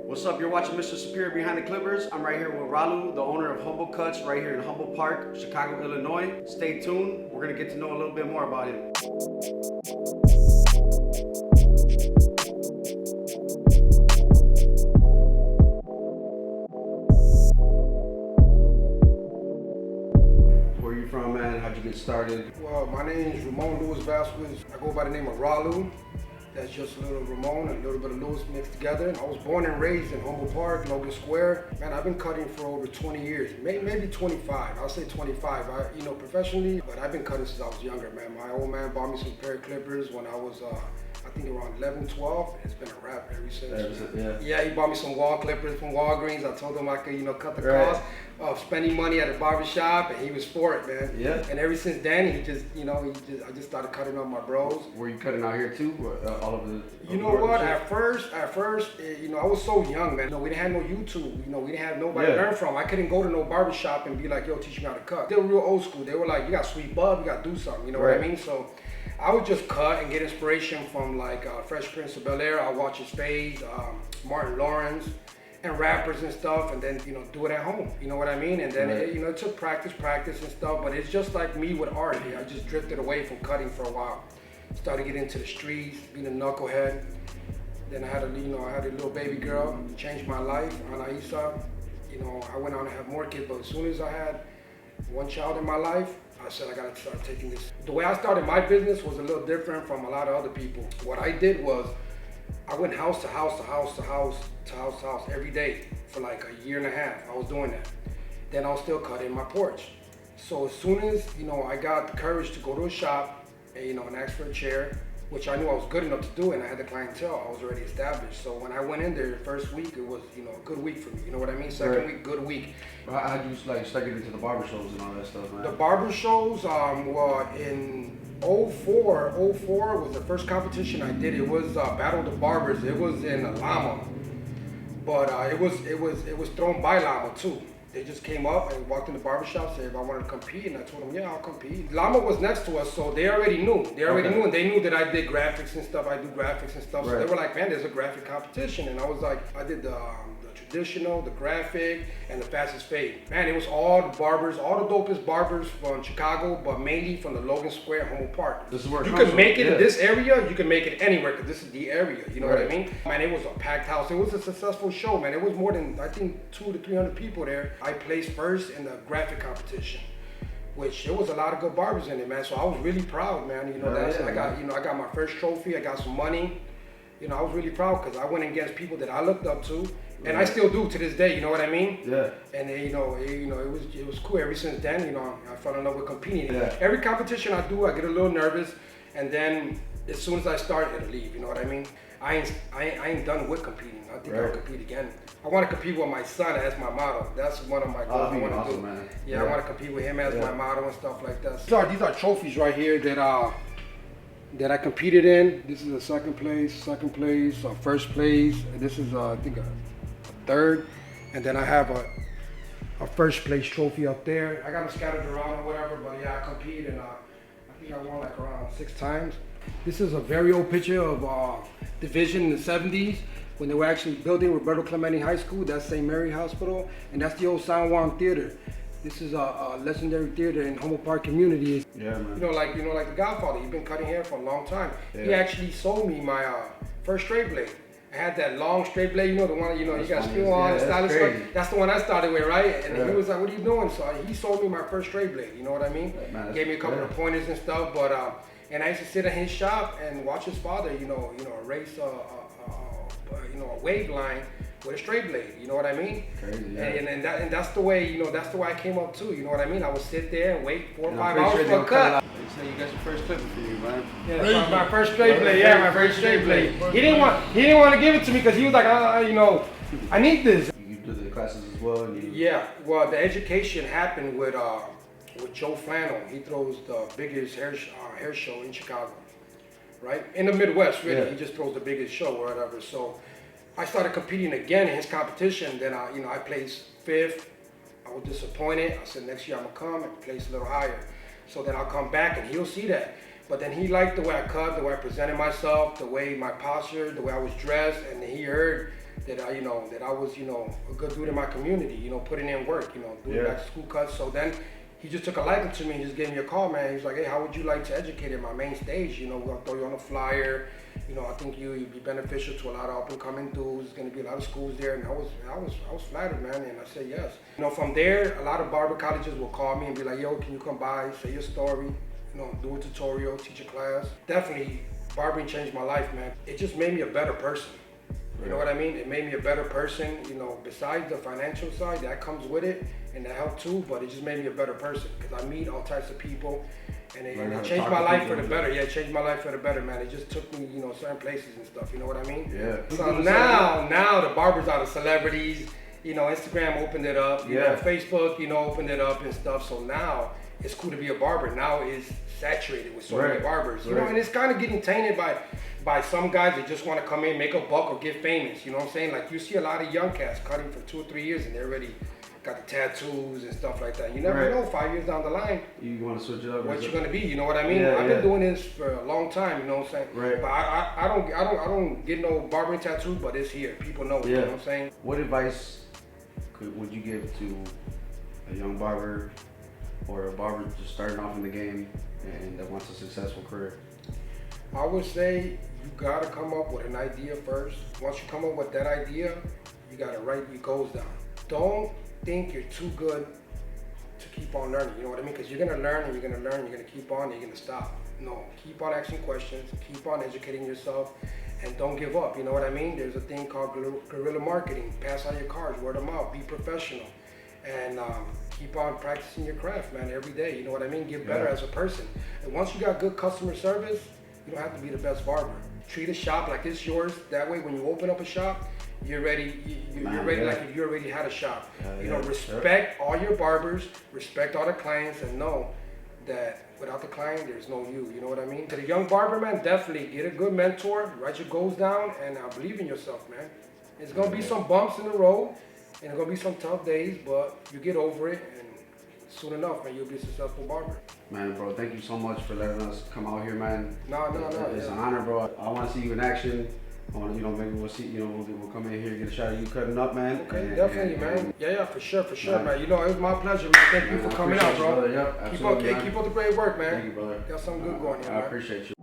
What's up? You're watching Mr. Superior Behind the Clippers. I'm right here with Ralu, the owner of Humboldt Cuts, right here in Humboldt Park, Chicago, Illinois. Stay tuned. We're gonna get to know a little bit more about him. Where are you from, man? How'd you get started? Well, my name is Ramon Vasquez. I go by the name of Ralu. That's just a little Ramon and a little bit of Louis mixed together. I was born and raised in Humboldt Park, Logan Square. Man, I've been cutting for over 20 years, maybe 25. I'll say 25. Professionally, but I've been cutting since I was younger, man. My old man bought me some pair of clippers when I was, I think around 11, 12. It's been a wrap ever since. Yeah, he bought me some wall clippers from Walgreens. I told him I could, cut the cost of spending money at a barber shop, and he was for it, man. Yeah. And ever since then, I just started cutting on my bros. Were you cutting out here too, all over the? You know what? At first, I was so young, man. We didn't have no YouTube. We didn't have nobody to learn from. I couldn't go to no barber shop and be like, yo, teach me how to cut. They were real old school. They were like, you got to sweep up, you got to do something. You know what I mean? So I would just cut and get inspiration from like Fresh Prince of Bel-Air. I watch his fades, Martin Lawrence, and rappers and stuff, and then do it at home. You know what I mean? And then it took practice and stuff. But it's just like me with art. I just drifted away from cutting for a while. Started getting into the streets, being a knucklehead. Then I had a little baby girl, changed my life, Anaisa. I went on to have more kids, but as soon as I had one child in my life, I said I gotta start taking this. The way I started my business was a little different from a lot of other people. What I did was, I went house to house every day for like a year and a half. I was doing that. Then I was still cutting my porch. So as soon as I got the courage to go to a shop and ask for a chair, which I knew I was good enough to do, and I had the clientele, I was already established. So when I went in there the first week, it was a good week for me. You know what I mean? Second week, good week. How did you start getting into the barber shows and all that stuff, man? The barber shows, in 04 was the first competition I did. It was Battle of the Barbers. It was in Lama, but it was thrown by Lama too. They just came up and walked in the barbershop, said if I wanted to compete, and I told them, yeah, I'll compete. Lama was next to us, so they already knew. And they knew that I did graphics and stuff. I do graphics and stuff. So they were like, man, there's a graphic competition. And I was like, I did the traditional, the graphic, and the fastest fade. Man, it was all the barbers, all the dopest barbers from Chicago, but mainly from the Logan Square, Humboldt Park. This is where you can make it in this area, you can make it anywhere, because this is the area, you know what I mean? Man, it was a packed house. It was a successful show, man. It was more than, I think, 200 to 300 people there. I placed first in the graphic competition, which there was a lot of good barbers in it, man. So I was really proud, man. I got my first trophy. I got some money. I was really proud because I went against people that I looked up to, and I still do to this day. You know what I mean? Yeah. And it was cool. Ever since then, I fell in love with competing. Yeah. Every competition I do, I get a little nervous, and then as soon as I start, it'll leave. You know what I mean? I ain't done with competing. I think I'll compete again. I want to compete with my son as my model. That's one of my goals I want to do. Man. Yeah, I want to compete with him as my model and stuff like that. These are trophies right here that I competed in. This is a second place, first place. This is I think a third, and then I have a first place trophy up there. I got them scattered around or whatever, but yeah, I compete, and I think I won like around 6 times. This is a very old picture of Division in the 70s when they were actually building Roberto Clemente High School. That's St. Mary Hospital, and that's the old San Juan Theater. This is a legendary theater in Humboldt Park community. Yeah, man. Like The Godfather. He's been cutting hair for a long time. Yeah. He actually sold me my first straight blade. I had that long straight blade, the one you got steel on and stylish. That's the one I started with, right? And he was like, "What are you doing?" So he sold me my first straight blade. You know what I mean? Man, gave me a couple of pointers and stuff. But and I used to sit at his shop and watch his father, erase a wave line with a straight blade, you know what I mean? Crazy, yeah. And that's the way, that's the way I came up too, you know what I mean? I would sit there and wait 4 or 5 hours for a cut. So you got your first clipper for you, man. Yeah, my first straight blade, my first straight blade. He didn't want to give it to me because he was like, I need this. You do the classes as well? Yeah, well, the education happened with Joe Flannel. He throws the biggest hair show in Chicago, right? In the Midwest, really. Yeah. He just throws the biggest show or whatever. So I started competing again in his competition. Then I placed 5th. I was disappointed. I said next year I'm gonna come and place a little higher. So then I'll come back and he'll see that. But then he liked the way I cut, the way I presented myself, the way my posture, the way I was dressed, and he heard that I was, a good dude in my community, putting in work, doing back to school cuts. So then he just took a liking to me and just gave me a call, man. He was like, hey, how would you like to educate at my main stage? We're gonna throw you on a flyer. I think you'd be beneficial to a lot of up and coming dudes. There's gonna be a lot of schools there, and I was flattered, man, and I said yes. From there, a lot of barber colleges will call me and be like, yo, can you come by, say your story, do a tutorial, teach a class. Definitely, barbering changed my life, man. It just made me a better person. You know what I mean? It made me a better person, besides the financial side, that comes with it, and that helped too, but it just made me a better person, because I meet all types of people, and it changed my life for the better. Yeah, it changed my life for the better, man. It just took me, certain places and stuff, you know what I mean? Yeah. So now the barbers are the celebrities, Instagram opened it up, Facebook, opened it up and stuff, so now it's cool to be a barber. Now it's saturated with so many barbers, and it's kind of getting tainted by some guys that just want to come in, make a buck, or get famous. You know what I'm saying? Like, you see a lot of young cats cutting for 2 or 3 years, and they already got the tattoos and stuff like that. You never know, 5 years down the line, you want to switch it up. What you're gonna be? You know what I mean? I've been doing this for a long time. You know what I'm saying? Right. But I don't get no barbering tattoo, but it's here. People know. You know what I'm saying? What advice would you give to a young barber or a barber just starting off in the game and that wants a successful career? I would say you gotta come up with an idea first. Once you come up with that idea, you gotta write your goals down. Don't think you're too good to keep on learning. You know what I mean? Because you're gonna learn and you're gonna learn, you're gonna keep on, and you're gonna stop. No, keep on asking questions, keep on educating yourself, and don't give up. You know what I mean? There's a thing called guerrilla marketing. Pass out your cards, word of mouth, be professional, and keep on practicing your craft, man, every day. You know what I mean? Get better as a person. And once you got good customer service, you don't have to be the best barber. Treat a shop like it's yours. That way, when you open up a shop, you're ready. You're ready like if you already had a shop. Respect all your barbers, respect all the clients, and know that without the client, there's no you. You know what I mean? To the young barber, man, definitely get a good mentor, write your goals down, and believe in yourself, man. It's gonna be some bumps in the road, and it's gonna be some tough days, but you get over it, and soon enough, man, you'll be a successful barber. Man, bro, thank you so much for letting us come out here, man. No. It's an honor, bro. I want to see you in action. I want to, maybe we'll see, we'll come in here and get a shot of you cutting up, man. Okay, definitely, man. Yeah, for sure, man. It was my pleasure, man. Thank you for coming out, bro. Keep up the great work, man. Thank you, brother. Got something good going here, man. I appreciate you.